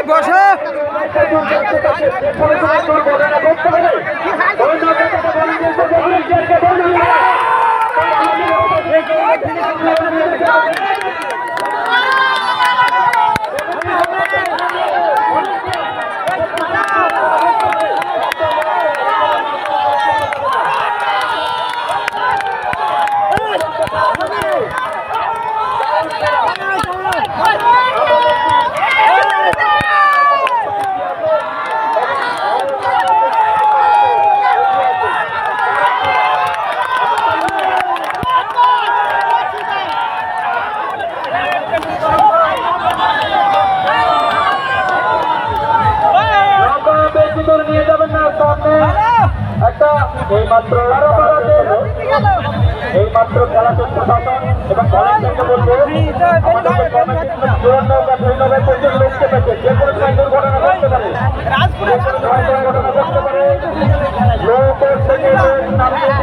বসো নিয়ে যাবেন না সামনে একটা এইমাত্র খেলা চলছে শাসন এবং ভলেন্টিয়ারকে বলবো প্রচুর লোক চেপেছে যে কোনো সময় দুর্ঘটনা ঘটতে পারে লোকের থেকে নামতে